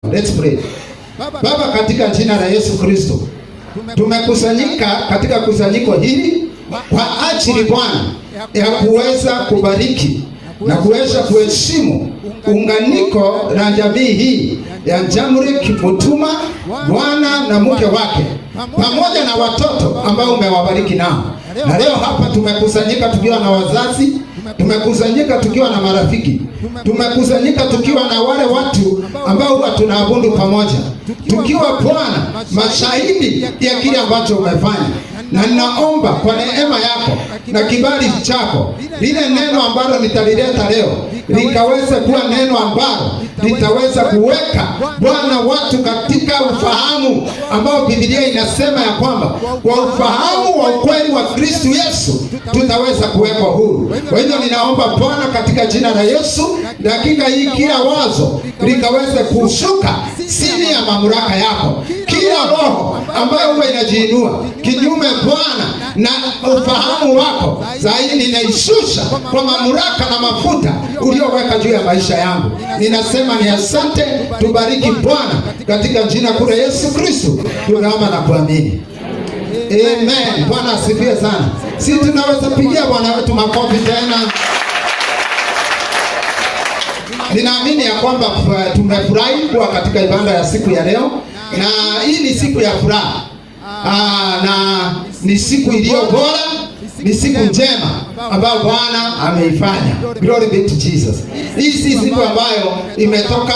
Let's pray. Baba, katika jina la Yesu Kristo, tumekusanyika katika kusanyiko hili kwa ajili Bwana ya kuweza kubariki na kuweza kuheshimu unganiko la jamii hii ya Jamhuri Kimutuma, Bwana na mke wake pamoja na watoto ambao umewabariki nao. Na leo hapa tumekusanyika tukiwa na wazazi, tumekusanyika tukiwa na marafiki, tumekusanyika tukiwa na wale watu ambao huwa tunaabudu pamoja, tukiwa Bwana mashahidi ya kile ambacho umefanya. Na ninaomba kwa neema yako na kibali chako, lile neno ambalo nitalileta leo likaweze kuwa neno ambalo litaweza kuweka Bwana watu katika ufahamu ambao Biblia inasema ya kwamba kwa ufahamu wa ukweli wa Kristo Yesu tutaweza kuwekwa huru. Kwa hivyo ninaomba Bwana katika jina la Yesu, dakika hii kila wazo likaweze kushuka chini ya mamlaka yako. Kila roho ambayo huwa inajiinua kinyume Bwana na ufahamu wako zaidi ninaishusha kwa mamlaka na mafuta ulioweka juu ya maisha yangu. Ninasema ni asante, tubariki Bwana katika jina kuu la Yesu Kristo tunaomba na kuamini. Amen. Bwana asifiwe sana. Si tunaweza pigia Bwana wetu makofi tena. Ninaamini ya kwamba tumefurahi kuwa katika ibada ya siku ya leo, na hii ni siku ya furaha. Na ni siku iliyo bora, ni siku njema ambayo Bwana ameifanya. Glory be to Jesus. Hii si siku ambayo imetoka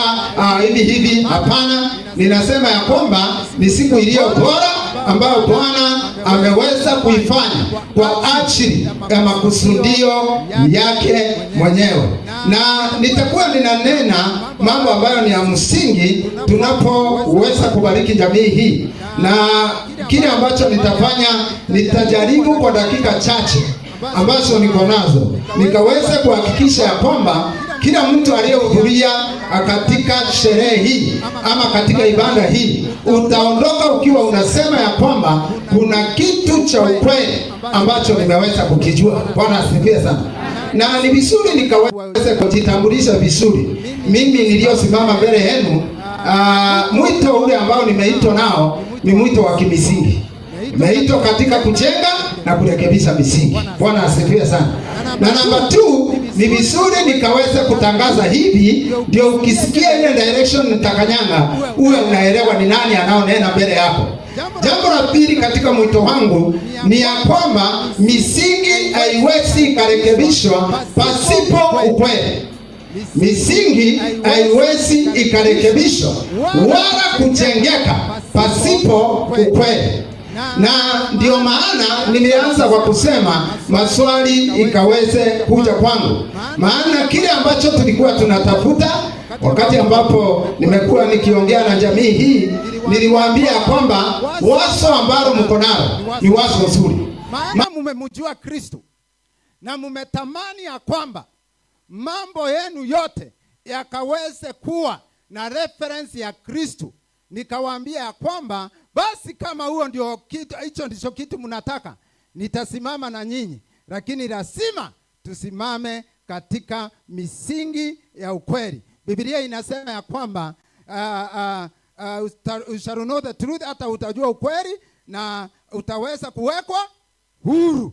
hivi. Hapana, ninasema ya kwamba ni siku iliyo bora ambayo Bwana ameweza kuifanya kwa ajili ya makusudio yake mwenyewe. Na nitakuwa ninanena mambo ambayo ni ya msingi tunapoweza kubariki jamii hii. Na kile ambacho nitafanya, nitajaribu kwa dakika chache ambazo niko nazo nikaweze kuhakikisha ya kwamba kila mtu aliyehudhuria katika sherehe hii ama katika ibada hii utaondoka ukiwa unasema ya kwamba kuna kitu cha ukweli ambacho nimeweza kukijua. Bwana asifiwe sana. Na ni vizuri nikaweze kujitambulisha vizuri. Mimi niliyosimama mbele yenu, mwito ule ambao nimeitwa nao ni mwito wa kimisingi. Nimeitwa katika kujenga na kurekebisha misingi. Bwana asifiwe sana. Na namba 2, ni vizuri nikaweze kutangaza hivi, ndio ukisikia ile direction nitakanyanga uwe unaelewa ni nani anaonena mbele yako. Jambo la pili katika mwito wangu ni ya kwamba misingi haiwezi ikarekebishwa pasipo ukweli. Misingi haiwezi ikarekebishwa wala kujengeka pasipo ukweli. Na ndio maana nilianza kwa kusema maswali ikaweze kuja kwangu. Maana kile ambacho tulikuwa tunatafuta wakati ambapo nimekuwa nikiongea na jamii hii, niliwaambia kwamba wazo ambalo mko nalo ni wazo zuri. Maana mmemjua Kristo na mmetamani ya kwamba mambo yenu yote yakaweze kuwa na reference ya Kristo. Nikawaambia ya kwamba basi kama huo ndio kitu, hicho ndicho kitu mnataka, nitasimama na nyinyi, lakini lazima tusimame katika misingi ya ukweli. Biblia inasema ya kwamba you shall know the truth, hata utajua ukweli na utaweza kuwekwa huru.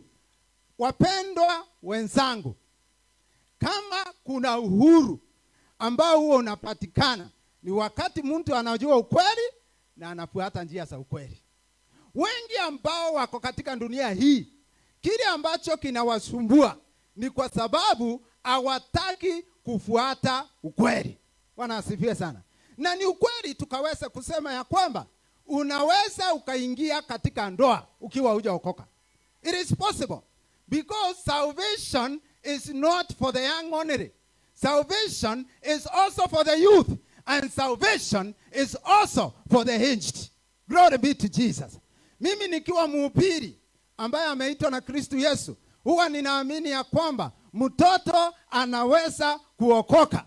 Wapendwa wenzangu, kama kuna uhuru ambao huo unapatikana ni wakati mtu anajua ukweli na anafuata njia za ukweli. Wengi ambao wako katika dunia hii, kile ambacho kinawasumbua ni kwa sababu hawataki kufuata ukweli. Bwana asifiwe sana. Na ni ukweli tukaweza kusema ya kwamba unaweza ukaingia katika ndoa ukiwa hujaokoka. It is possible, because salvation is not for the young only. Salvation is also for the youth, and salvation is also for the aged. Glory be to Jesus. Mimi nikiwa mhubiri ambaye ameitwa na Kristo Yesu, huwa ninaamini ya kwamba mtoto anaweza kuokoka.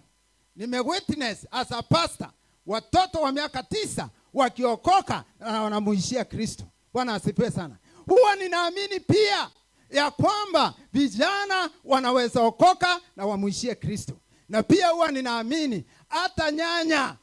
Nimewitness as a pastor watoto wa miaka 9 wakiokoka na wanamuishia Kristo. Bwana asifiwe sana. Huwa ninaamini pia ya kwamba vijana wanaweza okoka na wamuishie Kristo. Na pia huwa ninaamini hata nyanya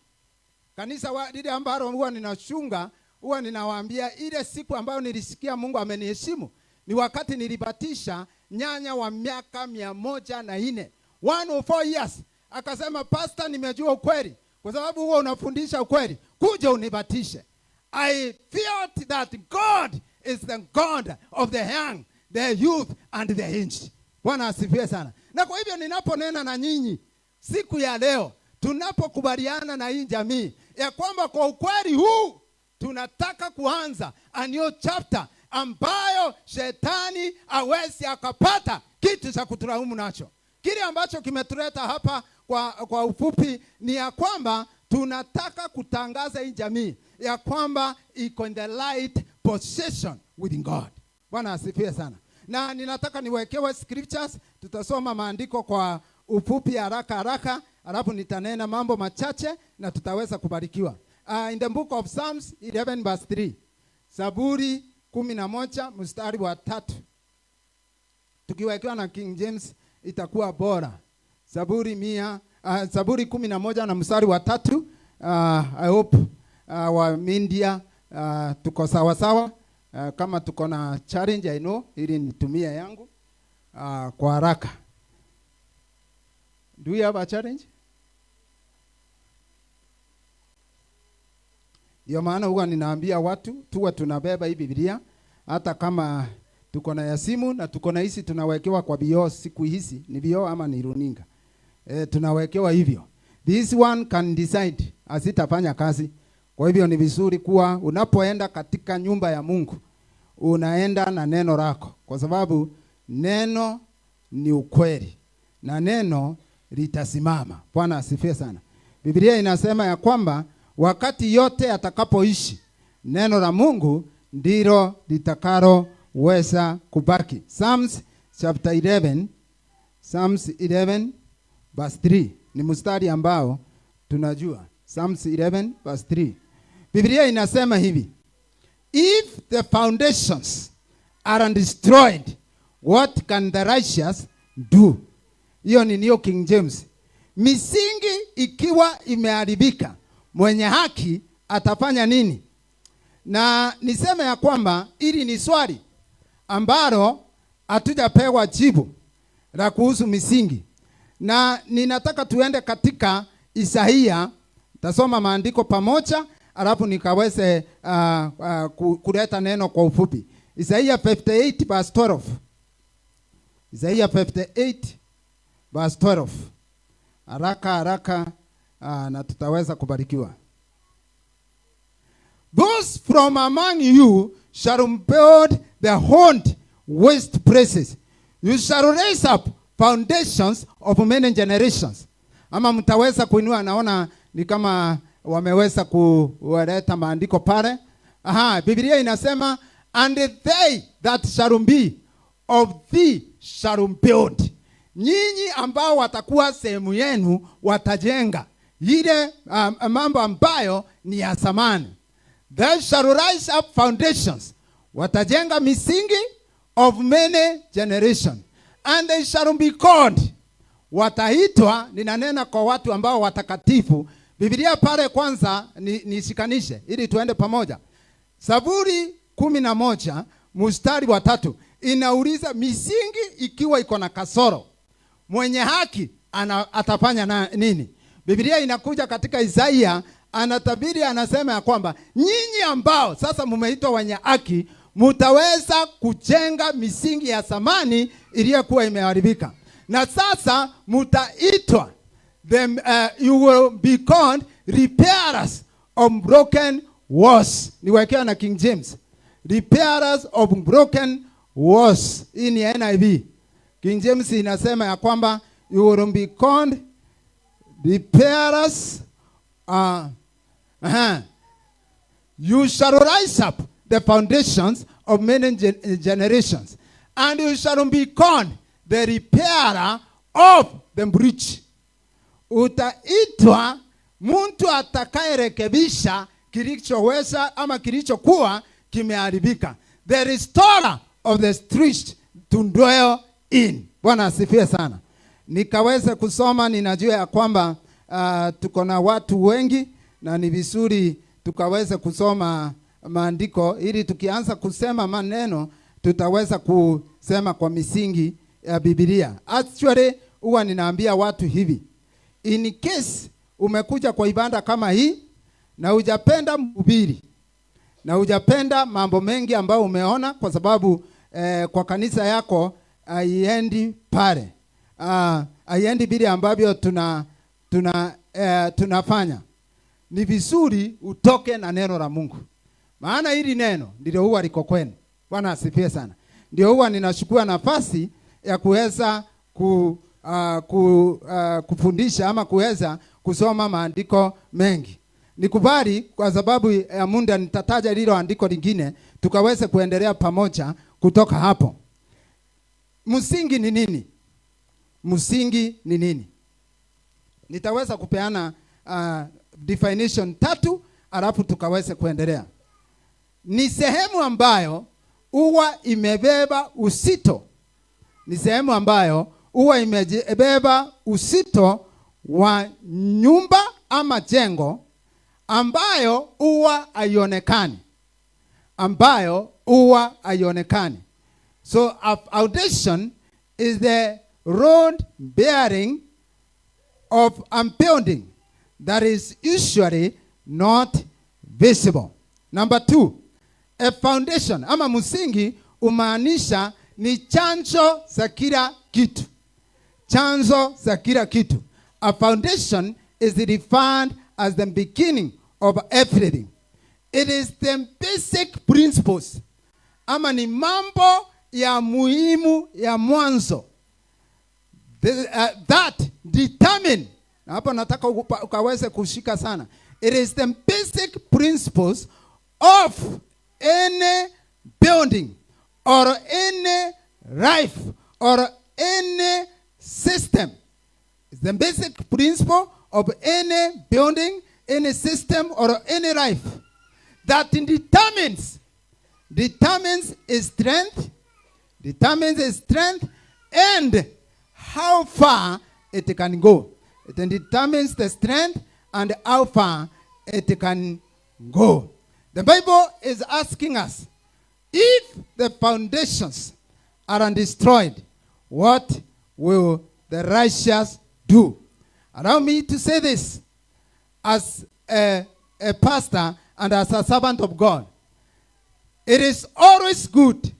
Kanisa lile ambalo huwa ninachunga, huwa ninawaambia ile siku ambayo nilisikia Mungu ameniheshimu ni wakati nilibatisha nyanya wa miaka 104, 104 years. Akasema, pastor, nimejua ukweli, kwa sababu huwa unafundisha ukweli, kuja unibatishe. I felt that God is the God of the young, the youth and the aged. Bwana asifiwe sana. Na kwa hivyo ninaponena na nyinyi siku ya leo, tunapokubaliana na hii jamii ya kwamba kwa ukweli huu tunataka kuanza a new chapter ambayo shetani hawezi akapata kitu cha kutulaumu nacho. Kile ambacho kimetuleta hapa kwa ufupi ni ya kwamba tunataka kutangaza hii jamii ya kwamba iko in the right position with God. Bwana asifiwe sana. Na ninataka niwekewe scriptures, tutasoma maandiko kwa ufupi haraka, alafu nitanena mambo machache na tutaweza kubarikiwa. In the book of Psalms 11 verse 3. Zaburi 11 mstari wa 3. Tukiwekewa na King James itakuwa bora. Zaburi 11 na mstari wa 3. I hope wa India tuko sawa sawa. Kama tuko na challenge I know, ili nitumie yangu kwa haraka. Do we have a challenge? Ndio maana huwa ninaambia watu tuwe tunabeba hii Biblia, hata kama tuko na ya simu na tuko na hizi tunawekewa kwa bio siku hizi, ni bio ama ni runinga. Tunawekewa hivyo. This one can decide asitafanya kazi. Kwa hivyo ni vizuri kuwa unapoenda katika nyumba ya Mungu unaenda na neno lako, kwa sababu neno ni ukweli na neno litasimama. Bwana asifiwe sana. Biblia inasema ya kwamba wakati yote atakapoishi, neno la Mungu ndilo litakaloweza kubaki. Psalms chapter 11, Psalms 11 verse 3 ni mstari ambao tunajua. Psalms 11 verse 3. Biblia inasema hivi: if the foundations are destroyed, what can the righteous do? Hiyo ni New King James. Misingi ikiwa imeharibika, mwenye haki atafanya nini? Na niseme ya kwamba ili ni swali ambalo hatujapewa jibu la kuhusu misingi. Na ninataka tuende katika Isaia, tasoma maandiko pamoja, alafu nikaweze kuleta neno kwa ufupi. Isaia 58 verse 12. Isaia 58 verse 12. Haraka na tutaweza kubarikiwa. Those from among you shall build the horned waste places. You shall raise up foundations of many generations. Ama mtaweza kuinua, naona ni kama wameweza kuleta maandiko pale. Biblia inasema, and they that shall be of thee shall build. Nyinyi ambao watakuwa sehemu yenu watajenga ile mambo ambayo ni ya zamani. They shall rise up foundations. Watajenga misingi of many generations. And they shall be called. Wataitwa, ninanena kwa watu ambao watakatifu. Biblia pale kwanza nishikanishe ili tuende pamoja. Zaburi 11 mstari wa 3 inauliza misingi ikiwa iko na kasoro, mwenye haki atafanya nini? Biblia inakuja katika Isaia, anatabiri, anasema ya kwamba nyinyi ambao sasa mumeitwa wenye haki mutaweza kujenga misingi ya zamani iliyokuwa imeharibika. Na sasa mutaitwa you will be called repairers of broken walls. Niwekea na King James. Repairers of broken walls. Hii ni NIV. King James inasema ya kwamba you will be called repairers. You shall rise up the foundations of many generations, and you shall be called the repairer of the breach. Utaitwa mtu atakayerekebisha kilichoweza ama kilichokuwa kimeharibika. The restorer of the street to dwell in. Bwana asifiwe sana. Nikaweze kusoma, ninajua ya kwamba tuko na watu wengi na ni vizuri tukaweze kusoma maandiko ili tukianza kusema maneno tutaweza kusema kwa misingi ya Biblia. Actually huwa ninaambia watu hivi, in case umekuja kwa ibada kama hii na hujapenda mhubiri na hujapenda mambo mengi ambayo umeona, kwa sababu kwa kanisa yako haiendi pale, haiendi vile ambavyo tunafanya, ni vizuri utoke na neno la Mungu, maana hili neno ndilo huwa liko kwenu. Bwana asifiwe sana. Ndio huwa ninachukua nafasi ya kuweza kufundisha ama kuweza kusoma maandiko mengi. Nikubali kwa sababu ya muda nitataja lilo andiko lingine tukaweze kuendelea pamoja kutoka hapo. Msingi ni nini? Msingi ni nini? Nitaweza kupeana definition 3 alafu tukaweze kuendelea. Ni sehemu ambayo huwa imebeba uzito. Ni sehemu ambayo huwa imebeba uzito wa nyumba ama jengo ambayo huwa haionekani. So a foundation is the road bearing of a building that is usually not visible. Number 2, a foundation ama msingi umaanisha ni chanzo za kila kitu. Chanzo za kila kitu. A foundation is defined as the beginning of everything. It is the basic principles. Ama ni mambo ya muhimu ya mwanzo. That determine. Na hapo nataka ukaweze kushika sana. It is the basic principles of any building or any life or any system. It's the basic principle of any building, any system or any life that determines its strength and how far it can go. It determines the strength and how far it can go. The Bible is asking us, if the foundations are destroyed, what will the righteous do? Allow me to say this as a pastor and as a servant of God. It is always good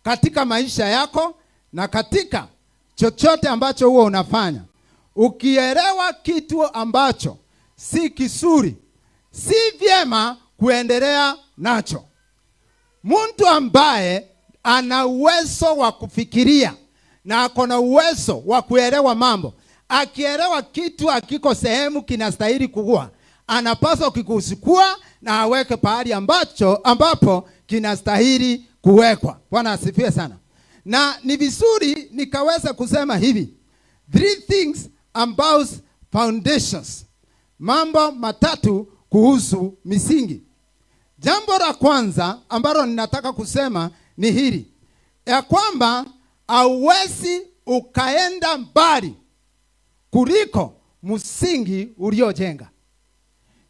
katika maisha yako na katika chochote ambacho huwa unafanya, ukielewa kitu ambacho si kizuri, si vyema kuendelea nacho. Mtu ambaye ana uwezo wa kufikiria na ako na uwezo wa kuelewa mambo, akielewa kitu akiko sehemu kinastahili kukua, anapaswa kukuchukua na aweke pahali ambapo kinastahili kuwekwa. Bwana asifiwe sana. Na ni vizuri nikaweza kusema hivi, 3 things about foundations. Mambo 3 kuhusu misingi. Jambo la kwanza ambalo ninataka kusema ni hili, ya kwamba hauwezi ukaenda mbali kuliko msingi uliojenga.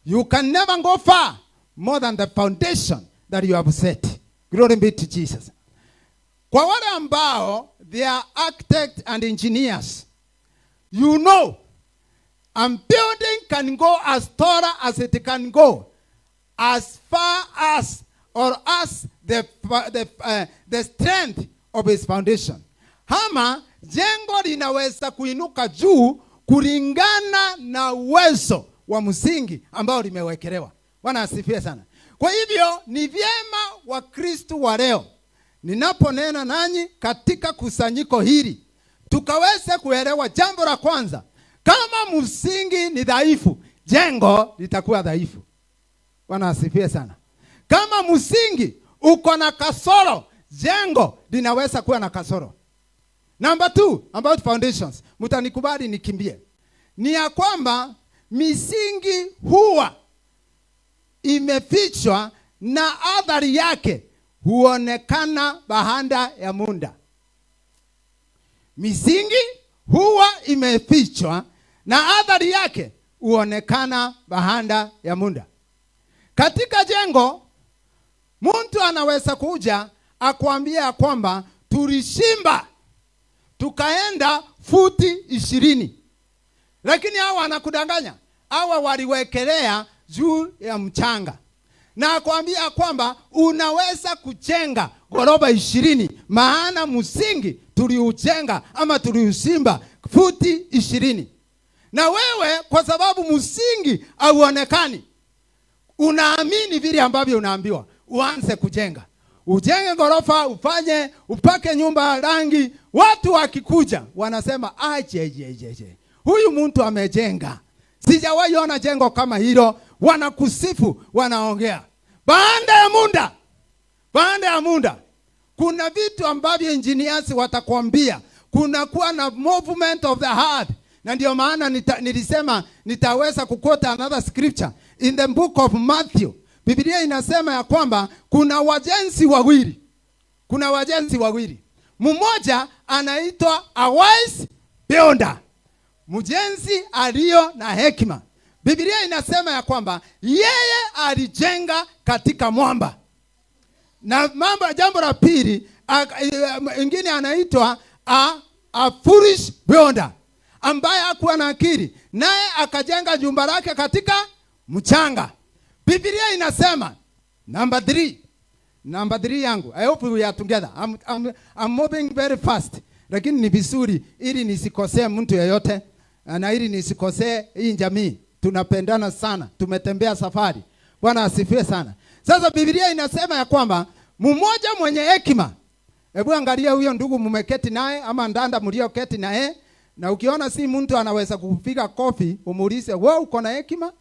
You can never go far more than the foundation that you have set. Glory be to Jesus. Kwa wale ambao they are architects and engineers, you know, a building can go as tall as it can go, as far as or as the strength of its foundation. Hama jengo linaweza kuinuka juu kulingana na uwezo wa msingi ambao limewekelewa. Bwana asifiwe sana. Kwa hivyo ni vyema Wakristo wa leo, ninaponena nanyi katika kusanyiko hili, tukaweze kuelewa jambo la kwanza, kama msingi ni dhaifu, jengo litakuwa dhaifu. Bwana asifiwe sana. Kama msingi uko na kasoro, jengo linaweza kuwa na kasoro. Number 2, about foundations. Mtanikubali nikimbie. Ni ya kwamba misingi huwa imefichwa na athari yake huonekana baada ya muda. Misingi huwa imefichwa na athari yake huonekana baada ya muda. Katika jengo, mtu anaweza kuja akwambia kwamba tulishimba tukaenda futi 20. Lakini hawa anakudanganya. Hawa waliwekelea juu ya mchanga. Na akwambia kwamba unaweza kujenga ghorofa 20, maana msingi tuliujenga ama tuliusimba futi 20. Na wewe kwa sababu msingi hauonekani, unaamini vile ambavyo unaambiwa, uanze kujenga. Ujenge ghorofa, upake nyumba rangi. Watu wakikuja wanasema aje. Huyu mtu amejenga. Sijawahi ona jengo kama hilo. Wanakusifu, wanaongea. Baada ya muda kuna vitu ambavyo engineers watakwambia. Kuna kuwa na movement of the heart. Na ndio maana nilisema nitaweza kukota another scripture in the book of Matthew. Biblia inasema ya kwamba kuna wajenzi wawili. Mmoja anaitwa a wise builder. Mjenzi aliyo na hekima. Biblia inasema ya kwamba yeye alijenga katika mwamba. Na jambo la pili, ingine anaitwa a foolish builder, ambaye hakuwa na akili, naye akajenga jumba lake katika mchanga. Biblia inasema number 3 yangu. I hope we are together. I'm moving very fast. Lakini ni vizuri ili nisikosee mtu yeyote na ili nisikosee hii jamii. Tunapendana sana. Tumetembea safari. Bwana asifiwe sana. Sasa Biblia inasema ya kwamba mmoja mwenye hekima. Hebu angalia huyo ndugu mmeketi naye ama ndanda mlioketi naye, na ukiona si mtu anaweza kupiga kofi, umuulize, "Wewe uko na hekima?"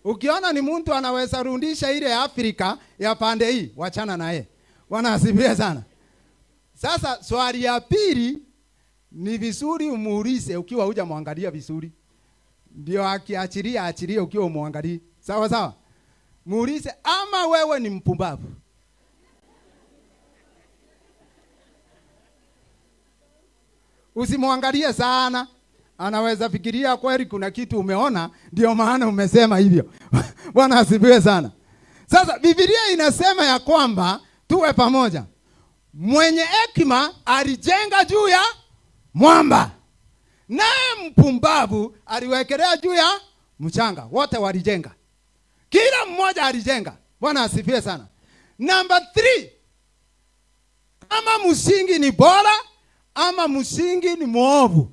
Ukiona ni mtu anaweza rudisha ile Afrika ya pande hii, wachana naye. Bwana asifiwe sana. Sasa swali ya pili ni vizuri umuulize ukiwa huja muangalia vizuri. Ndio achilie ukiwa umuangalia. Sawa. Muulize, ama wewe ni mpumbavu? Usimuangalie sana. Anaweza fikiria kweli kuna kitu umeona, ndio maana umesema hivyo. Bwana asifiwe sana. Sasa Biblia inasema ya kwamba tuwe pamoja. Mwenye hekima alijenga juu ya mwamba, naye mpumbavu aliwekelea juu ya mchanga. Wote walijenga. Kila mmoja alijenga. Bwana asifiwe sana. Number 3. Kama msingi ni bora ama msingi ni mwovu,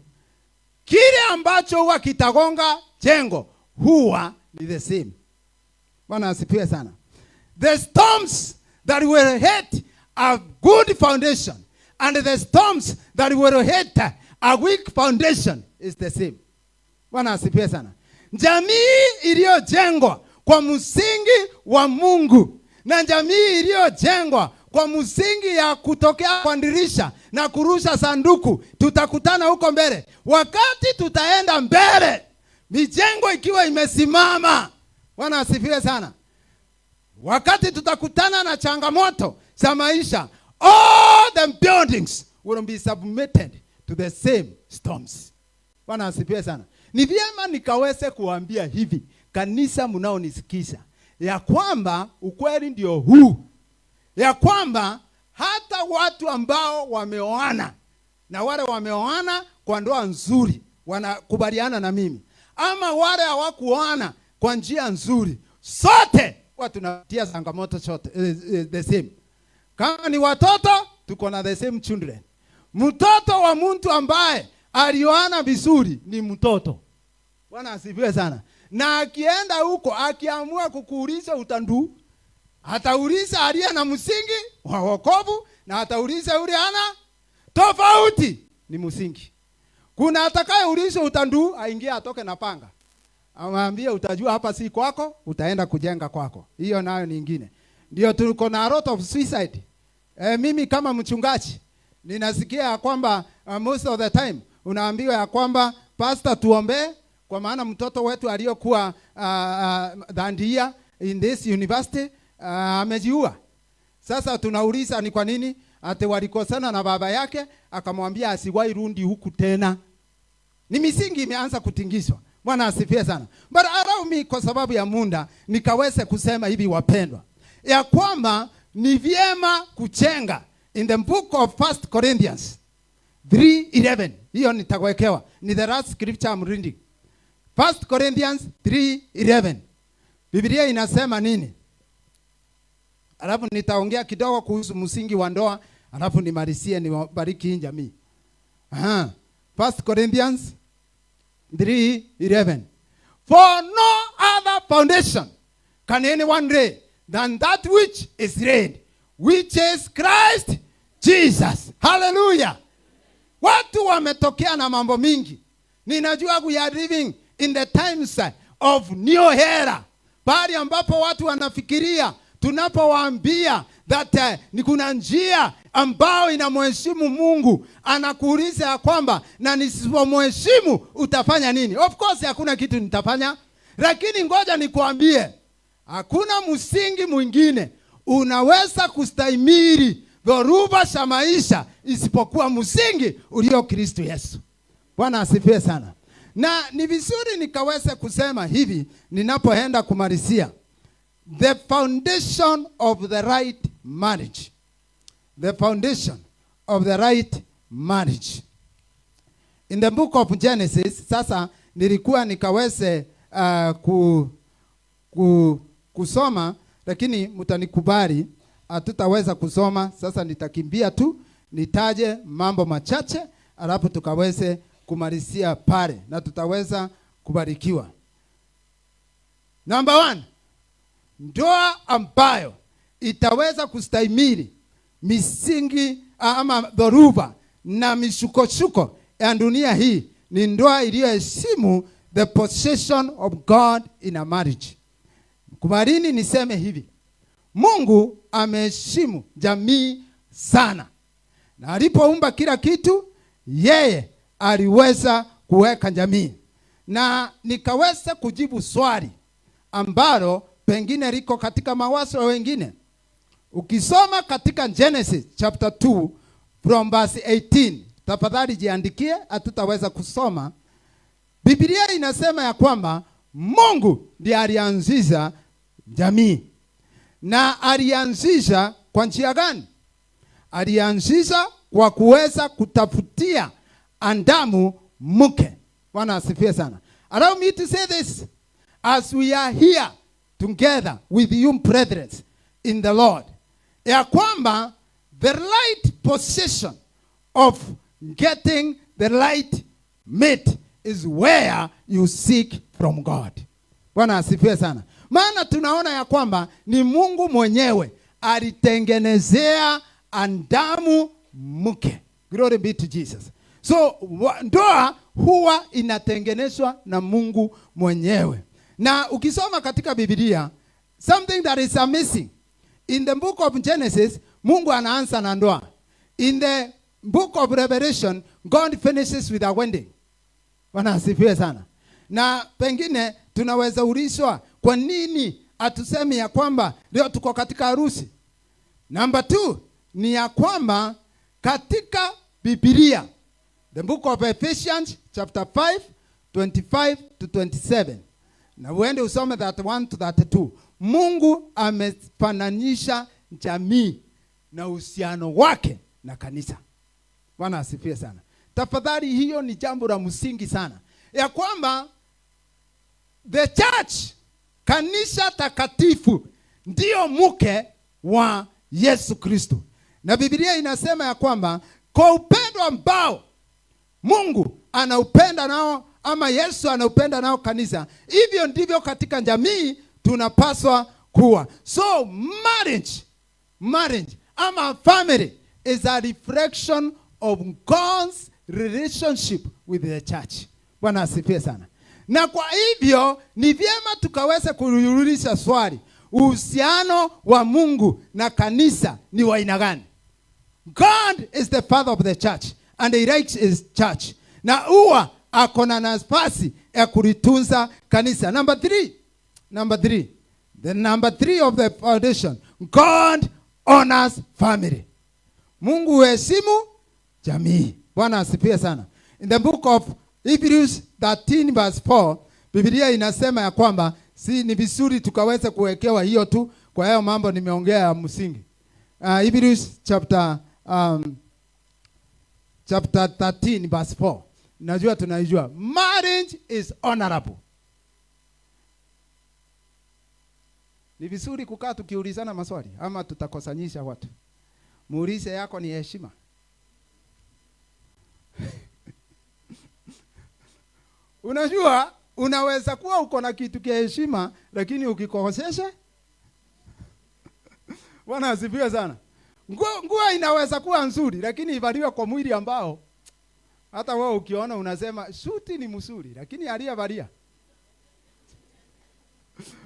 kile ambacho huwa kitagonga jengo huwa ni the same. Bwana asifiwe sana. The storms that will hit a good foundation and the storms that will hit a weak foundation is the same. Bwana asifiwe sana. Jamii iliyojengwa kwa msingi wa Mungu na jamii iliyojengwa kwa msingi ya kutokea kwa dirisha na kurusha sanduku, tutakutana huko mbele. Wakati tutaenda mbele, mijengo ikiwa imesimama. Bwana asifiwe sana. Wakati tutakutana na changamoto za maisha, all the buildings will be submitted to the same storms. Bwana asifiwe sana. Ni vyema nikaweze kuambia hivi, kanisa mnaonisikiza, ya kwamba ukweli ndio huu, ya kwamba hata watu ambao wameoana na wale wameoana kwa ndoa nzuri wanakubaliana na mimi, ama wale hawakuoana kwa njia nzuri, sote watu tunatia changamoto sote the same. Kama ni watoto, tuko na the same children. Mtoto wa mtu ambaye alioana vizuri ni mtoto. Bwana asifiwe sana. Na akienda huko akiamua kukuuliza utandu, atauliza aliye na msingi wa wokovu na atauliza yule ana tofauti ni msingi. Kuna atakayeuliza utandu, aingie atoke na panga. Amwambie utajua hapa si kwako, utaenda kujenga kwako. Hiyo nayo ni nyingine. Ndio tuko na a lot of suicide. Mimi kama mchungaji ninasikia ya kwamba most of the time unaambiwa ya kwamba pastor tuombe kwa maana mtoto wetu aliyokuwa dandia in this university amejiua. Sasa tunauliza ni kwa nini? Ate walikosana na baba yake akamwambia asiwahi rudi huku tena. Ni misingi imeanza kutingizwa. Bwana asifiwe sana. But allow me, kwa sababu ya muda, nikaweze kusema hivi wapendwa, ya kwamba ni vyema kuchenga in the book of 1 Corinthians 3:11. Hiyo nitawekewa. Ni the last scripture I'm reading. 1 Corinthians 3:11. Biblia inasema nini? Alafu nitaongea kidogo kuhusu msingi wa ndoa, alafu nimalizie niwabariki hii jamii. 1 Corinthians 3:11. For no other foundation can anyone lay than that which is laid, which is Christ Jesus. Hallelujah. Watu wametokea na mambo mingi. Ninajua we are living in the times of new era. Bali ambapo watu wanafikiria tunapowaambia that ni kuna njia ambao inamheshimu Mungu, anakuuliza ya kwamba na nisipomheshimu utafanya nini? Of course hakuna kitu nitafanya, lakini ngoja nikuambie, hakuna msingi mwingine unaweza kustahimili dhoruba za maisha isipokuwa msingi ulio Kristo Yesu. Bwana asifiwe sana. Na ni vizuri nikaweza kusema hivi ninapoenda kumalizia. The foundation of the right marriage. The foundation of the right marriage. In the book of Genesis, sasa nilikuwa nikaweze kusoma, lakini mtanikubali hatutaweza kusoma. Sasa nitakimbia tu nitaje mambo machache, alafu tukaweze kumalizia pale na tutaweza kubarikiwa. Number 1. Ndoa ambayo itaweza kustahimili misingi ama dhoruba na mishuko ya dunia hii ni ndoa iliyoheshimu the possession of God in a marriage. Kubarini niseme hivi, Mungu ameheshimu jamii sana, na alipoumba kila kitu yeye aliweza kuweka jamii. Na nikaweza kujibu swali ambalo pengine liko katika mawazo wengine. Ukisoma katika Genesis chapter 2 from verse 18, tafadhali jiandikie, hatutaweza kusoma. Biblia inasema ya kwamba Mungu ndiye alianzisha jamii. Na alianzisha kwa njia gani? Alianzisha kwa kuweza kutafutia Adamu mke. Bwana asifiwe sana. Allow me to say this. As we are here together with you brethren in the Lord, ya kwamba the right position of getting the right mate is where you seek from God. Bwana asifiwe sana. Maana tunaona ya kwamba ni Mungu mwenyewe alitengenezea Adamu mke. Glory be to Jesus. So ndoa huwa inatengenezwa na Mungu mwenyewe. Na ukisoma katika Biblia, something that is missing. In the book of Genesis, Mungu anaanza na ndoa. In the book of Revelation, God finishes with a wedding. Bwana asifiwe sana. Na pengine tunaweza ulizwa, kwa nini atusemi ya kwamba leo tuko katika harusi? Number 2 ni ya kwamba katika Biblia, the book of Ephesians chapter 5, 25 to 27. Na uende usome that 1 to that 2. Mungu amefananisha jamii na uhusiano wake na kanisa. Bwana asifiwe sana. Tafadhali, hiyo ni jambo la msingi sana. Ya kwamba the church, kanisa takatifu, ndio mke wa Yesu Kristo. Na Biblia inasema ya kwamba kwa upendo ambao Mungu anaupenda nao, ama Yesu anaupenda nao kanisa, hivyo ndivyo katika jamii tunapaswa kuwa. So marriage ama family is a reflection of God's relationship with the church. Bwana asifiwe sana. Na kwa hivyo ni vyema tukaweza kuuliza swali, uhusiano wa Mungu na kanisa ni wa aina gani? God is the father of the church and he likes his church. Na huwa akona nafasi ya kulitunza kanisa. Number 3. The number 3 of the foundation. God honors family. Mungu heshimu jamii. Bwana asifiwe sana. In the book of Hebrews 13 verse 4, Biblia inasema ya kwamba si ni vizuri tukaweza kuwekewa hiyo tu, kwa hiyo mambo nimeongea ya msingi. Hebrews chapter 13 verse 4. Najua tunaijua. Marriage is honorable. Ni vizuri kukaa tukiulizana maswali ama tutakosanyisha watu. Muulize yako ni heshima. Unajua unaweza kuwa uko na kitu kia heshima lakini ukikosesha Bwana asifiwe sana. Nguo inaweza kuwa nzuri lakini ivaliwe kwa mwili ambao hata wewe ukiona unasema suti ni mzuri lakini aliyevalia.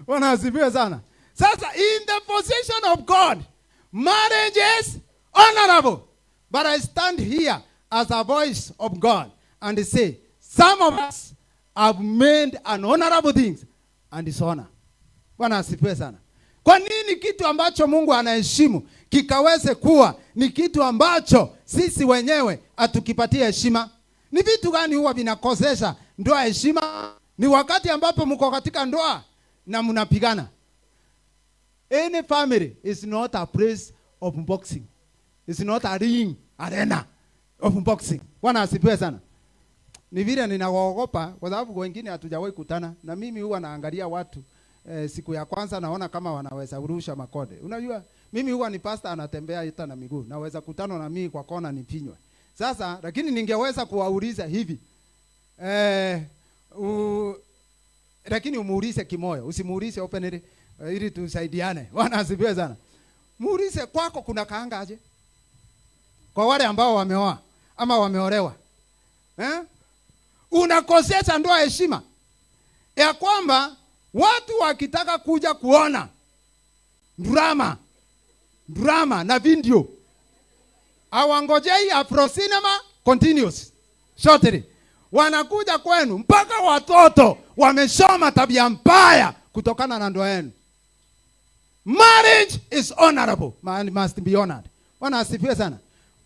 Bwana asifiwe sana. Sasa in the position of God, marriage is honorable. But I stand here as a voice of God and say, some of us have made unhonorable things and dishonor. Bwana asifiwe sana. Kwa nini kitu ambacho Mungu anaheshimu kikaweze kuwa ni kitu ambacho sisi wenyewe hatukipatia heshima? Ni vitu gani huwa vinakosesha ndoa heshima? Ni wakati ambapo mko katika ndoa na mnapigana. Any family is not a place of boxing. It's not a ring arena of boxing. Bwana asifiwe sana. Ni vile ninaogopa kwa sababu wengine hatujawahi kutana na mimi huwa naangalia watu siku ya kwanza naona kama wanaweza urusha makode. Unajua mimi huwa ni pastor anatembea hata na miguu. Naweza kutana na mimi kwa kona nipinywe. Sasa lakini ningeweza kuwauliza hivi. Lakini umuulize kimoyo, usimuulize openly ili tusaidiane. Bwana asifiwe sana. Muulize kwako kuna kaanga aje? Kwa wale ambao wameoa ama wameolewa. Unakosesha ndoa heshima. Ya kwamba watu wakitaka kuja kuona drama na video awangojei Afro Cinema continues shortly. Wanakuja kwenu mpaka watoto wameshoma tabia mbaya kutokana na ndoa yenu. Marriage is honorable. Man must be honored. Bwana asifiwe sana.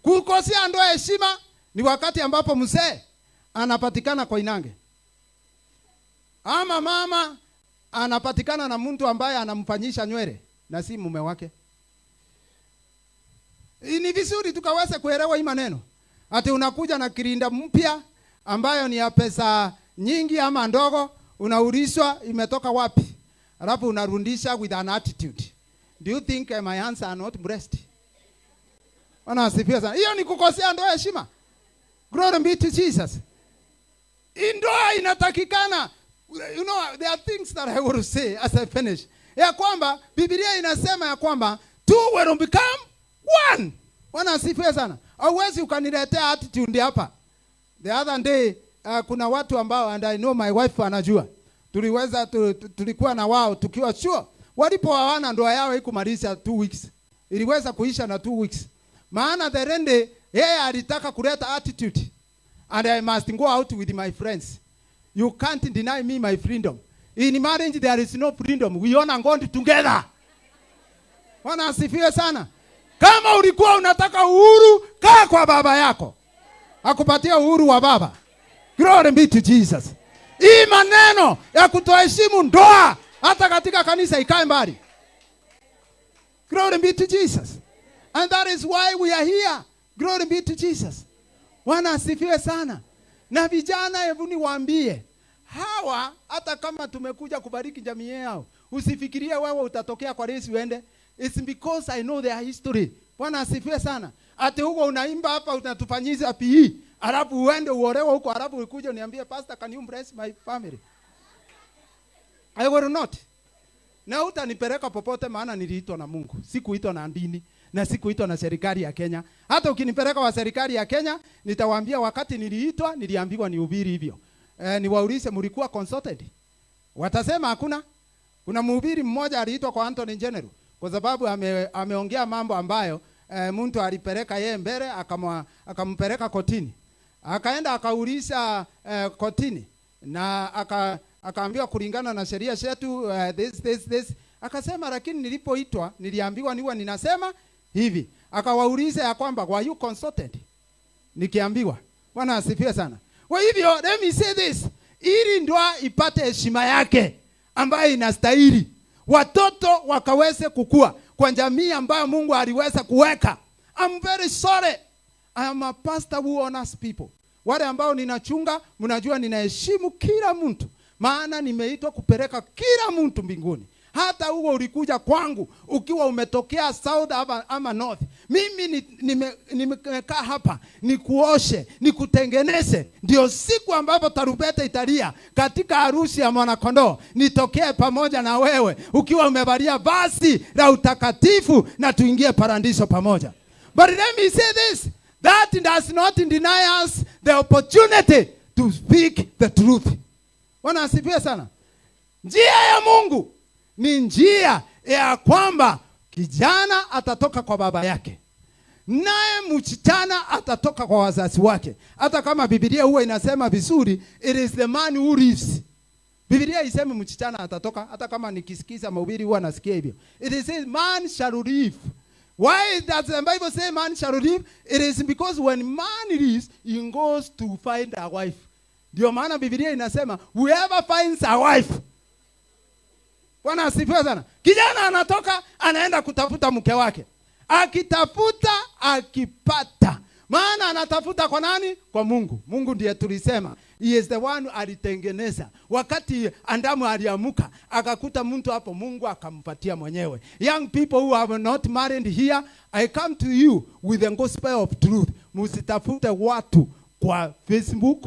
Kukosea ndoa heshima ni wakati ambapo mzee anapatikana kwa inange. Ama mama anapatikana na mtu ambaye anamfanyisha nywele na si mume wake. Ni vizuri tukaweze kuelewa hii maneno. Ati unakuja na kirinda mpya ambayo ni ya pesa nyingi ama ndogo, unaulizwa imetoka wapi? Alafu unarudisha with an attitude. Do you think my hands are not blessed? Bwana asifiwe sana. Hiyo ni kukosea ndoa heshima. Glory be to Jesus. Ndoa inatakikana, you know, there are things that I want to say as I finish. Ya kwamba Biblia inasema ya kwamba two will become one. Bwana asifiwe sana. Hauwezi ukaniletea attitude hapa. The other day kuna watu ambao and I know my wife anajua. Tulikuwa na wao tukiwa sure walipoana ndoa yao ikumaliza 2 weeks. Iliweza kuisha na 2 weeks. Maana the rende yeye alitaka kuleta attitude. And I must go out with my friends. You can't deny me my freedom. In marriage there is no freedom. We honor God together. Bwana asifiwe sana. Kama ulikuwa unataka uhuru, kaa kwa baba yako. Akupatia uhuru wa baba. Glory be to Jesus. Hii maneno ya kutoheshimu ndoa hata katika kanisa ikae mbali. Glory be to Jesus. And that is why we are here. Glory be to Jesus. Bwana asifiwe sana. Na vijana hebu niwaambie, hawa hata kama tumekuja kubariki jamii yao, usifikirie wewe utatokea kwa Yesu uende. It's because I know their history. Bwana asifiwe sana. Ati huko unaimba hapa unatufanyisha PE, alafu uende uolewe huko, alafu ukuje uniambie pastor can you bless my family? I will not. Na utanipeleka popote maana niliitwa na Mungu. Sikuitwa na dini na sikuitwa na serikali ya Kenya. Hata ukinipeleka wa serikali ya Kenya, nitawaambia wakati niliitwa niliambiwa nihubiri hivyo. Niwaulize mlikuwa consulted? Watasema hakuna. Kuna mhubiri mmoja aliitwa kwa Anthony General kwa sababu ameongea mambo ambayo mtu alipeleka yeye mbele akampeleka kotini. Akaenda akauliza kotini na akaambiwa kulingana na sheria zetu this. Akasema lakini nilipoitwa niliambiwa niwe ninasema hivi. Akawauliza ya kwamba were you consulted? Nikiambiwa. Bwana asifiwe sana. Kwa hivyo let me say this, ili ndoa ipate heshima yake ambayo inastahili, watoto wakaweze kukua kwa jamii ambayo Mungu aliweza kuweka. I'm very sorry. I am a pastor who honors people. Wale ambao ninachunga, mnajua ninaheshimu kila mtu, maana nimeitwa kupeleka kila mtu mbinguni. Hata huo ulikuja kwangu ukiwa umetokea south ama north, mimi nimekaa hapa nikuoshe, nikutengeneze, ndio siku ambapo tarumbeta italia katika harusi ya mwanakondoo nitokee pamoja na wewe ukiwa umevalia vazi la utakatifu na tuingie paradiso pamoja. But let me say this, that does not deny us the opportunity to speak the truth. Bwana asifiwe sana. Njia ya Mungu ni njia ya kwamba kijana atatoka kwa baba yake, naye msichana atatoka kwa wazazi wake. Hata kama Biblia huwa inasema vizuri, it is the man who lives. Biblia iseme msichana atatoka, hata kama nikisikiza mahubiri huwa nasikia hivyo. It says man shall live. Why does the Bible say man shall live? It is because when man lives, he goes to find a wife. Ndio maana Biblia inasema whoever finds a wife. Bwana asifiwe sana. Kijana anatoka anaenda kutafuta mke wake. Akitafuta akipata. Maana anatafuta kwa nani? Kwa Mungu. Mungu ndiye tulisema he is the one alitengeneza. Wakati Adamu aliamuka akakuta mtu hapo, Mungu akampatia mwenyewe. Young people who have not married here, I come to you with the gospel of truth. Msitafute watu kwa Facebook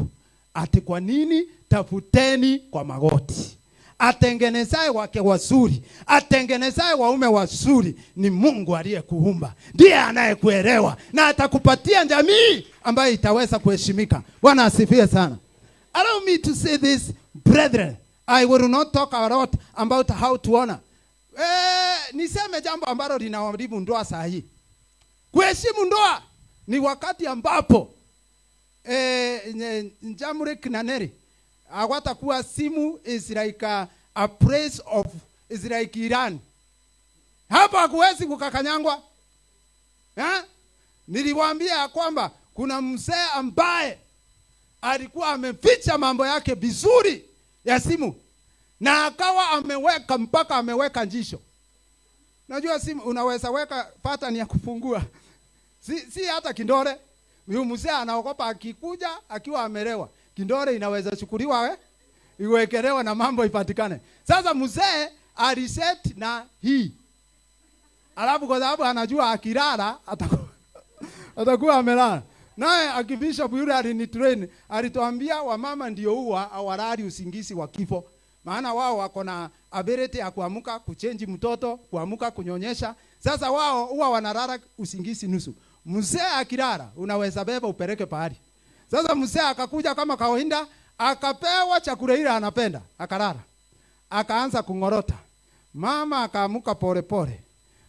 ati kwa nini, tafuteni kwa magoti. Atengenezaye wake wazuri, atengenezaye waume wazuri ni Mungu aliyekuumba. Ndiye anayekuelewa na atakupatia jamii ambayo itaweza kuheshimika. Bwana asifiwe sana. Allow me to say this, brethren. I will not talk a lot about how to honor. Niseme jambo ambalo linaharibu ndoa saa hii. Kuheshimu ndoa ni wakati ambapo Jamhuri na Neri hawatakuwa simu is like a place of is like Iran. Hapa hakuwezi kukakanyangwa. Niliwaambia kwamba kuna mzee ambaye alikuwa ameficha mambo yake vizuri ya simu na akawa ameweka mpaka ameweka njisho. Najua simu unaweza weka pattern ya kufungua. Si hata kindole. Huyu mzee anaogopa akikuja akiwa amelewa, kindole inaweza chukuliwa iwekelewa na mambo ipatikane. Sasa mzee aliset na hii. Alafu kwa sababu anajua akilala atakuwa amelala. Naye akibisha yule alinitrain, alituambia wamama ndio huwa hawalali usingizi wa kifo. Maana wao wako na ability ya kuamuka kuchange mtoto, kuamuka kunyonyesha. Sasa wao huwa wanalala usingizi nusu. Mzee akilala unaweza beba upeleke pahali. Sasa mzee akakuja kama kawaida, akapewa chakula ile anapenda, akalala. Akaanza kungorota. Mama akaamuka pole pole.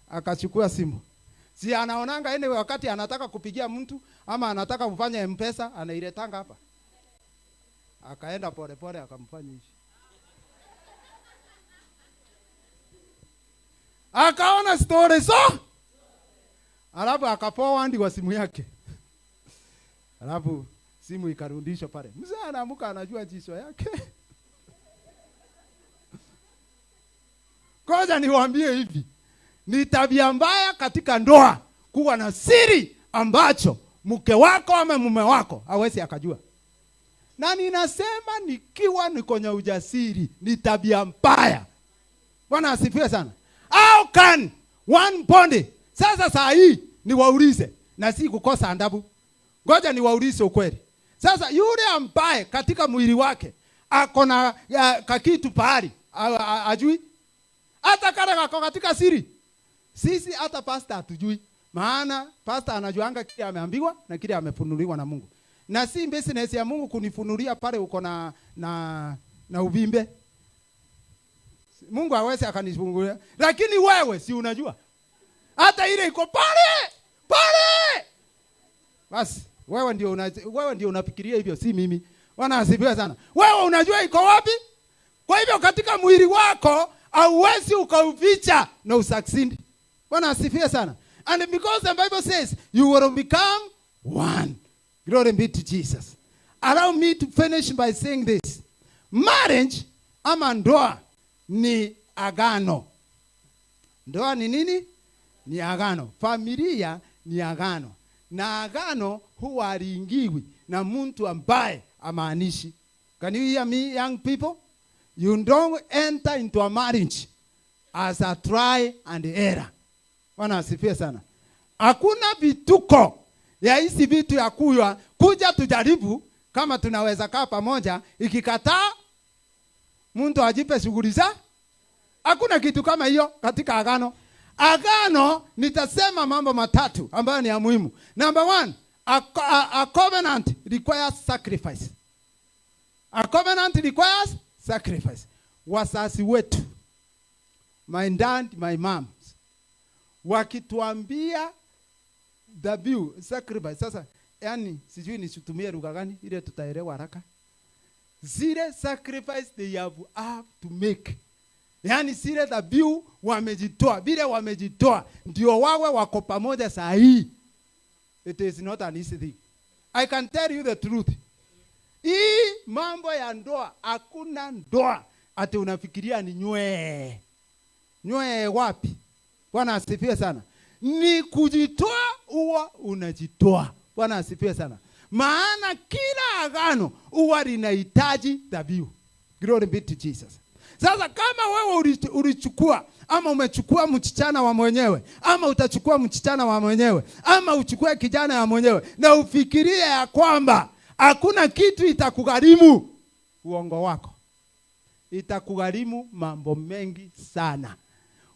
Akachukua simu. Si anaonanga ene wakati anataka kupigia mtu ama anataka kufanya M-Pesa, anailetanga hapa. Akaenda pole pole akamfanya hivi. Akaona story so. Alafu akapoa ndi wa simu yake. Alafu simu ikarudishwa pale. Mzee anaamuka anajua jicho yake. Ngoja niwaambie hivi. Ni tabia mbaya katika ndoa kuwa na siri ambacho mke wako ama mume wako hawezi akajua. Na ninasema nikiwa niko na ujasiri, ni tabia mbaya. Bwana asifiwe sana. How can one bond? Sasa saa hii niwaulize na si kukosa adabu. Ngoja niwaulize ukweli. Sasa yule ambaye katika mwili wake ako na kakitu pahali ajui, hata kale kako katika siri. Sisi hata pastor hatujui. Maana pastor anajuanga kile ameambiwa na kile amefunuliwa na Mungu. Na si business ya Mungu kunifunulia pale uko na uvimbe. Mungu hawezi akanifungulia. Lakini wewe si unajua. Hata ile iko pale. Basi wewe ndio unafikiria hivyo, si mimi. Bwana asifiwe sana. Wewe unajua iko wapi? Kwa hivyo katika mwili wako hauwezi ukauficha na usucceed. Bwana asifiwe sana. And because the Bible says you will become one. Glory be to Jesus. allow me to finish by saying this. Marriage ama ndoa ni agano. Ndoa ni nini? Ni agano. Familia ni agano. Na agano huwa haringiwi na mtu ambaye amaanishi. Can you hear me, young people? You don't enter into a marriage as a try and error. Bwana asifiwe sana. Hakuna vituko ya hizi vitu ya kuja tujaribu kama tunaweza kaa pamoja, ikikataa mtu ajipe shughuli za. Hakuna kitu kama hiyo katika agano. Agano nitasema mambo matatu ambayo ni ya muhimu. Number 1, a covenant requires sacrifice. A covenant requires sacrifice. Wazazi wetu, my dad, my mom, wakituambia dhabihu, sacrifice. Sasa yani sijui nisitumie lugha gani ile tutaelewa haraka. Zile sacrifice they have to make. Yani zile dhabihu wamejitoa, vile wamejitoa ndio wawe wako pamoja saa hii. It is not an easy thing. I can tell you the truth. Hii mambo ya ndoa, hakuna ndoa ati unafikiria ni nywe wapi. Bwana asifiwe sana. Ni kujitoa, huwa unajitoa. Bwana asifiwe sana. Maana kila agano huwa linahitaji dhabihu. Glory be to Jesus. Sasa kama wewe ulichukua ama umechukua msichana wa mwenyewe, ama utachukua msichana wa mwenyewe, ama uchukue kijana wa mwenyewe, na ufikirie ya kwamba hakuna kitu itakugharimu, uongo wako. Itakugharimu mambo mengi sana.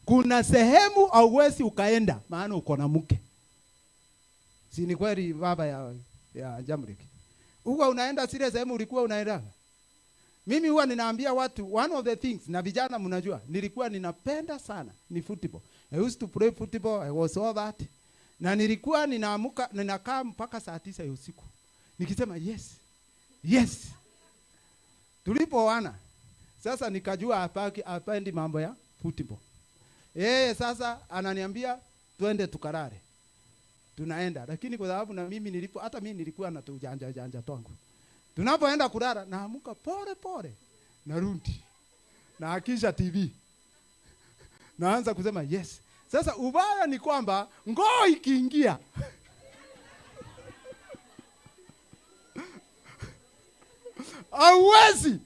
Kuna sehemu hauwezi ukaenda maana uko na mke. Si ni kweli baba ya Jamrik? Huwa unaenda zile sehemu ulikuwa unaenda. Mimi huwa ninaambia watu, one of the things, na vijana mnajua, nilikuwa ninapenda sana ni football. I used to play football, I was all that. Na nilikuwa ninaamuka, ninakaa mpaka saa 9 ya usiku. Nikisema yes. Tulipoana, sasa nikajua hapendi mambo ya football. Sasa ananiambia twende tukarare. Tunaenda, lakini kwa sababu na mimi hata mimi nilikuwa na tujanja twangu. Tunapoenda kulala naamuka pole narudi. Na akisha TV. Naanza kusema yes. Sasa ubaya ni kwamba ngoo ikiingia hauwezi.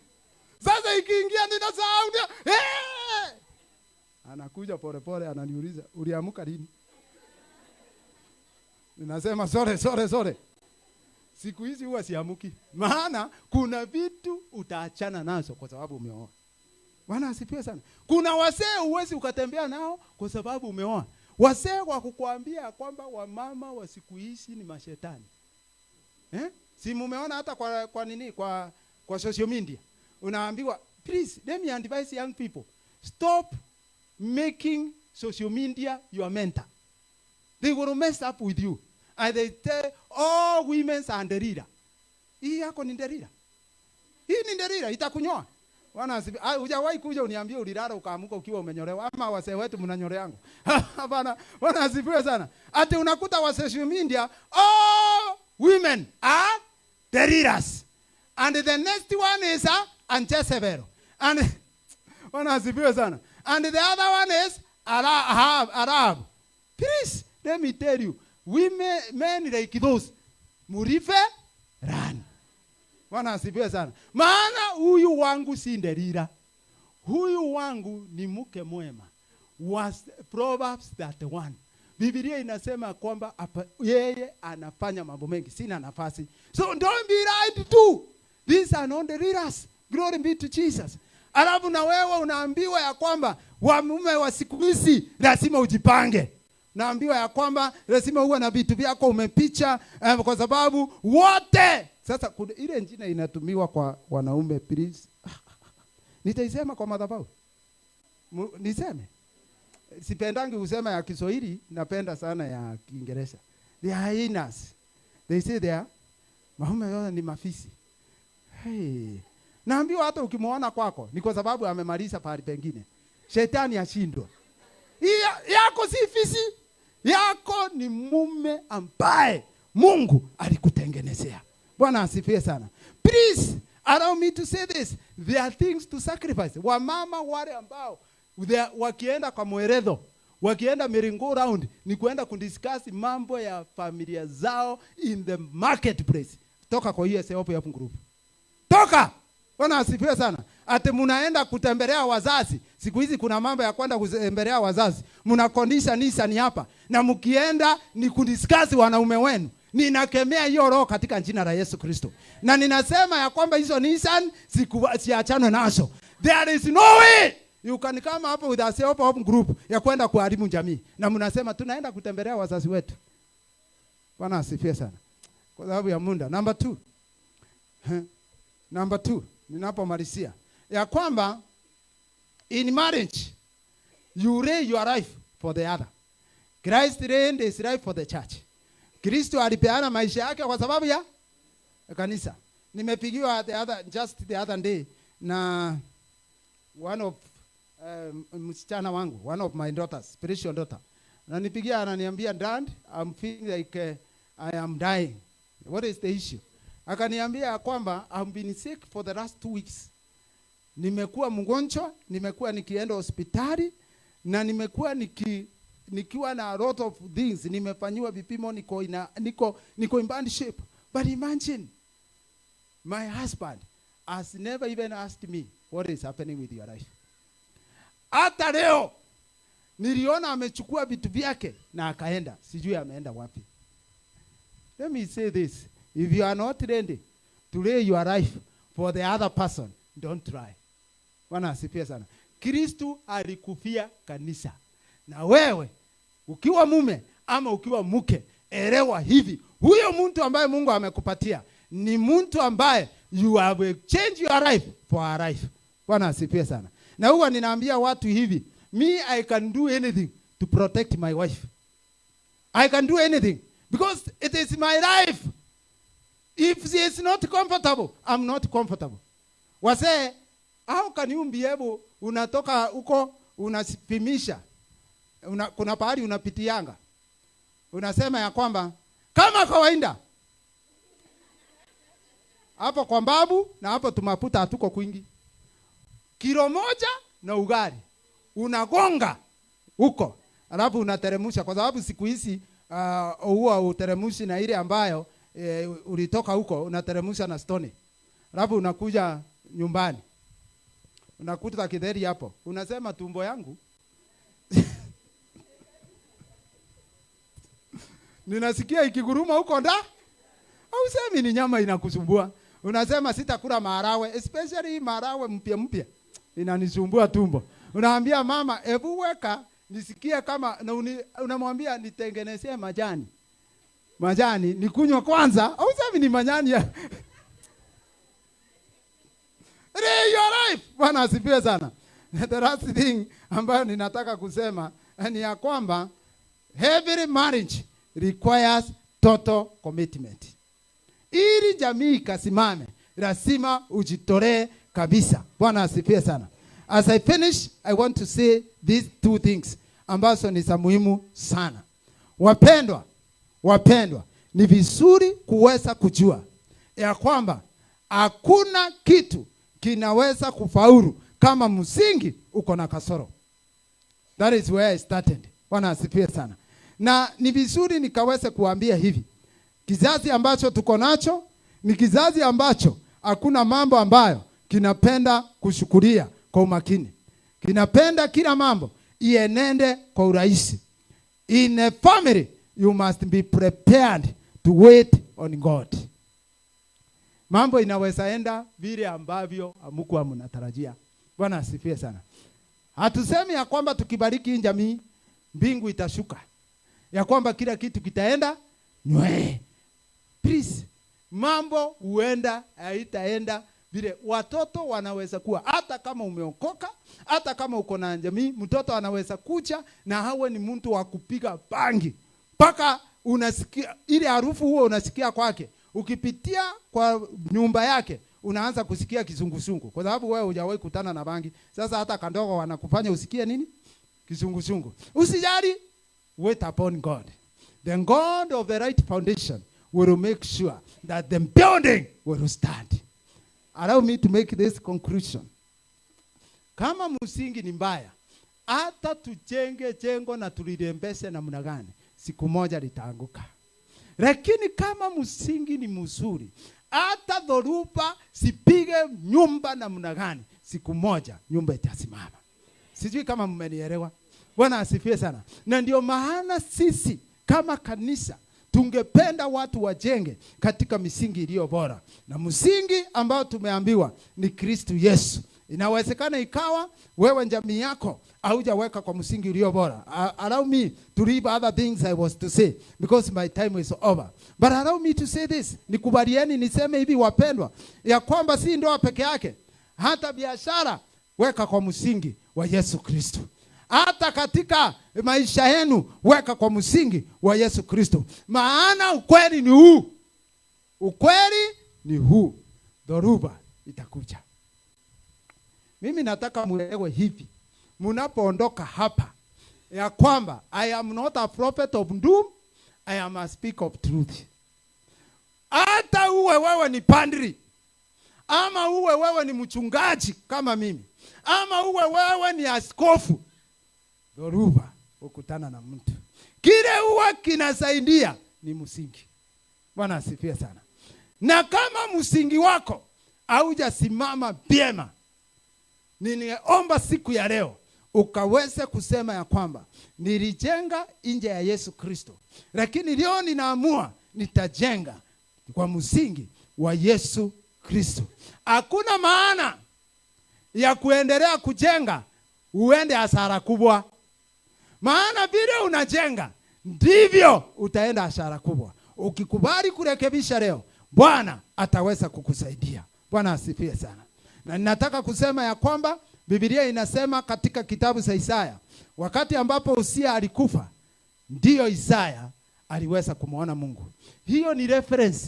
Sasa ikiingia ninasahau. Anakuja pole ananiuliza, uliamuka lini? Ninasema sorry. Siku hizi huwa siamuki. Maana kuna vitu utaachana nazo kwa sababu umeoa. Bwana asifiwe sana. Kuna wasee huwezi ukatembea nao kwa sababu umeoa. Wasee wa kukuambia kwamba wamama wa siku hizi ni mashetani. Si mumeona hata kwa social media. Unaambiwa, please let me advise young people, stop making social media your mentor. They will mess up with you. And they tell all women are nderira. Hii yako ni nderira. Hii ni nderira, itakunyoa. Hujawahi kuja uniambie ulilala ukaamuka ukiwa umenyolewa, ama wasee wetu mnanyoleangu. Hapana, Bwana asifiwe sana. Ati unakuta wa social media, all women are nderiras. And the next one is Jezebel. And Bwana asifiwe sana. And the other one is Arab. Please, let me tell you, men like those, murife run. Bwana asifiwe sana. Maana huyu wangu si nderira. Huyu wangu ni mke mwema. Was Proverbs 31. Biblia inasema kwamba yeye anafanya mambo mengi, sina nafasi. So don't be right too. These are not the leaders. Glory be to Jesus. Alafu na wewe unaambiwa ya kwamba wamume wa siku hizi lazima ujipange. Naambiwa ya kwamba lazima uwe na vitu vyako umepicha kwa sababu wote. Sasa ile njina inatumiwa kwa wanaume, please. Nitaisema kwa madhabahu. Niseme. Sipendangi usema ya Kiswahili, napenda sana ya Kiingereza. They are hyenas. They say they are mahume yote ni mafisi. Naambiwa hata ukimwona kwako ni kwa sababu amemaliza pahali pengine. Shetani ashindwa. Yako si fisi. Yako ni mume ambaye Mungu alikutengenezea. Bwana asifiwe sana. Please allow me to say this. There are things to sacrifice. Wamama wale ambao wakienda kwa mweredho, wakienda merry-go round, ni kuenda kudiscuss mambo ya familia zao in the marketplace. Toka kwa hiyo seopo ya group. Toka! Bwana asifiwe sana. Ate munaenda kutembelea wazazi. Siku hizi kuna mambo ya kwenda kutembelea wazazi. Mnakondisha nisa ni hapa. Na mkienda ni kudiscuss wanaume wenu. Ninakemea hiyo roho katika jina la Yesu Kristo. Na ninasema ya kwamba hizo Nissan siachane nazo. There is no way you can come up with a self-help group ya kwenda kuharibu jamii. Na mnasema tunaenda kutembelea wazazi wetu. Bwana asifiwe sana. Kwa sababu ya muda. Number two. Ninapomalizia. Ya kwamba in marriage you lay your life for the other. Christ laid his life for the church. Kristo alipeana maisha yake kwa sababu ya kanisa. Nimepigiwa just the other day na one of msichana wangu, one of my daughters, spiritual daughter. Na nipigia ananiambia, "Dad, I'm feeling like I am dying. What is the issue?" Akaniambia kwamba I've been sick for the last 2 weeks. Nimekuwa mgonjwa, nimekuwa nikienda hospitali na nimekuwa nikiwa na a lot of things, nimefanywa vipimo, niko in bad shape. But imagine my husband has never even asked me what is happening with your life. Hata leo niliona amechukua vitu vyake na akaenda, sijui ameenda wapi. Let me say this, if you are not ready to lay your life for the other person, don't try. Bwana asifiwe sana. Kristo alikufia kanisa. Na wewe ukiwa mume ama ukiwa mke, elewa hivi, huyo mtu ambaye Mungu amekupatia ni mtu ambaye you have changed your life for a life. Bwana asifiwe sana. Na huwa ninaambia watu hivi, me I can do anything to protect my wife. I can do anything because it is my life. If she is not comfortable, I'm not comfortable. Wase, how can you be able, unatoka uko unapimisha, kuna pahali unapitianga, unasema ya kwamba kama kawaida hapo kwa mbabu na hapo tumaputa hatuko kwingi, kilo moja na ugali unagonga huko, alafu unateremusha, kwa sababu siku hizi huwa uteremushi na ile ambayo ulitoka huko, unateremusha na stone, alafu unakuja nyumbani unakuta kidheri hapo, unasema tumbo yangu ninasikia ikiguruma huko nda, au semi ni nyama inakusumbua. Unasema sitakula maharawe, especially maharawe mpya inanisumbua tumbo. Unaambia mama, hebu weka nisikie kama, na unamwambia nitengenezee majani nikunywa kwanza, au semi ni majani ya Lay your life. Bwana asifiwe sana. The last thing ambayo ninataka kusema ni ya kwamba every marriage requires total commitment. Ili jamii kasimame, lazima ujitolee kabisa. Bwana asifiwe sana. As I finish, I want to say these 2 things ambazo ni za muhimu sana. Wapendwa, ni vizuri kuweza kujua ya kwamba hakuna kitu kinaweza kufaulu kama msingi uko na kasoro. That is where I started. Bwana asifiwe sana. Na ni vizuri nikaweze kuambia hivi, kizazi ambacho tuko nacho ni kizazi ambacho hakuna mambo ambayo kinapenda kushukulia kwa umakini. Kinapenda kila mambo ienende kwa urahisi. In a family, you must be prepared to wait on God. Mambo inaweza enda vile ambavyo hamkuwa mnatarajia. Bwana asifiwe sana. Hatusemi ya kwamba tukibariki jamii mbingu itashuka, ya kwamba kila kitu kitaenda nywe. Please, mambo huenda haitaenda vile watoto wanaweza kuwa, hata kama umeokoka, hata kama uko na jamii, mtoto anaweza kucha na hawe ni mtu wa kupiga bangi, mpaka unasikia ile harufu huo unasikia kwake. Ukipitia kwa nyumba yake unaanza kusikia kizungusungu, kwa sababu wewe hujawahi kutana na bangi. Sasa hata kandogo wanakufanya usikie nini? Kizungusungu. Usijali, wait upon God. The God of the right foundation will make sure that the building will stand. allow me to make this conclusion. Kama msingi ni mbaya, hata tujenge jengo na tulirembeshe namna gani, siku moja litaanguka. Lakini kama msingi ni mzuri, hata dhoruba sipige nyumba namna gani, siku moja nyumba itasimama. Sijui kama mmenielewa. Bwana asifiwe sana. Na ndio maana sisi kama kanisa tungependa watu wajenge katika misingi iliyo bora. Na msingi ambao tumeambiwa ni Kristo Yesu. Inawezekana ikawa wewe jamii yako haujaweka kwa msingi ulio bora. Allow me to leave other things I was to say because my time is over. But allow me to say this. Nikubalieni niseme hivi wapendwa, ya kwamba si ndoa peke yake, hata biashara weka kwa msingi wa Yesu Kristo. Hata katika maisha yenu weka kwa msingi wa Yesu Kristo. Maana ukweli ni huu. Ukweli ni huu. Dhoruba itakuja. Mimi nataka muelewe hivi. Munapoondoka hapa ya kwamba I am not a prophet of doom, I am a speaker of truth. Hata uwe wewe ni padri, ama uwe wewe ni mchungaji kama mimi, ama uwe wewe ni askofu, dhoruba ukutana na mtu. Kile huwa kinasaidia ni msingi. Bwana asifiwe sana. Na kama msingi wako haujasimama vyema, ninaomba siku ya leo ukaweze kusema ya kwamba nilijenga nje ya Yesu Kristo, lakini leo ninaamua nitajenga kwa msingi wa Yesu Kristo. Hakuna maana ya kuendelea kujenga uende hasara kubwa. Maana vile unajenga ndivyo utaenda hasara kubwa. Ukikubali kurekebisha leo, Bwana ataweza kukusaidia. Bwana asifiwe sana. Na ninataka kusema ya kwamba Biblia inasema katika kitabu cha Isaya, wakati ambapo Usia alikufa, ndiyo Isaya aliweza kumuona Mungu. Hiyo ni reference.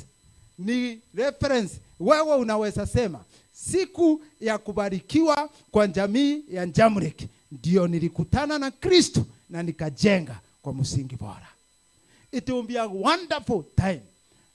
Ni reference. Wewe unaweza sema siku ya kubarikiwa kwa jamii ya Jamrek, ndio nilikutana na Kristo na nikajenga kwa msingi bora. It will be a wonderful time.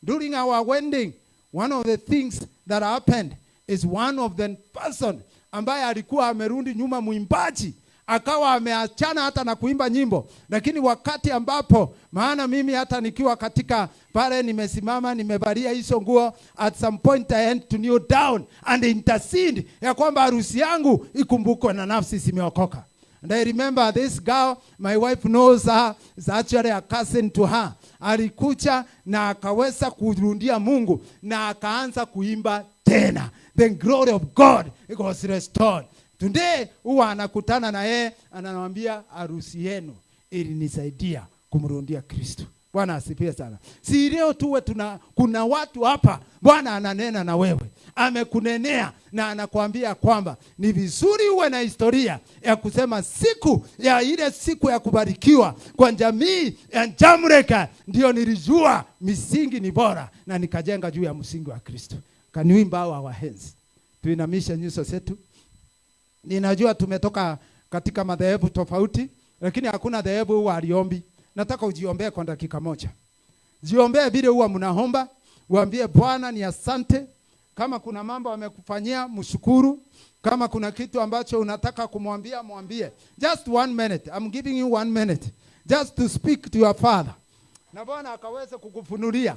During our wedding, one of the things that happened is one of the person ambaye alikuwa amerudi nyuma, mwimbaji, akawa ameachana hata na kuimba nyimbo. Lakini wakati ambapo, maana mimi hata nikiwa katika pale nimesimama nimevalia hizo nguo, at some point I had to kneel down and intercede ya kwamba harusi yangu ikumbukwe na nafsi zimeokoka. And I remember this girl, my wife knows her, is actually a cousin to her. Alikuja na akaweza kurundia Mungu na akaanza kuimba tena. The glory of God was restored. Today huwa anakutana na yeye, anamwambia harusi yenu ilinisaidia kumrundia Kristo. Bwana asifiwe sana. Si leo tuwe kuna watu hapa Bwana ananena na wewe. Amekunenea na anakuambia kwamba ni vizuri uwe na historia ya kusema siku ya ile siku ya kubarikiwa kwa jamii ya Jamrek, ndio nilijua misingi ni bora na nikajenga juu ya msingi wa Kristo. Can we bow our heads? Tuinamishe nyuso zetu. Ninajua tumetoka katika madhehebu tofauti, lakini hakuna dhehebu huwa aliombi. Nataka ujiombee kwa dakika moja. Jiombee vile huwa mnaomba, uambie Bwana ni asante. Kama kuna mambo amekufanyia mshukuru. Kama kuna kitu ambacho unataka kumwambia mwambie. Just 1 minute. I'm giving you 1 minute. Just to speak to your father. Na Bwana akaweze kukufunulia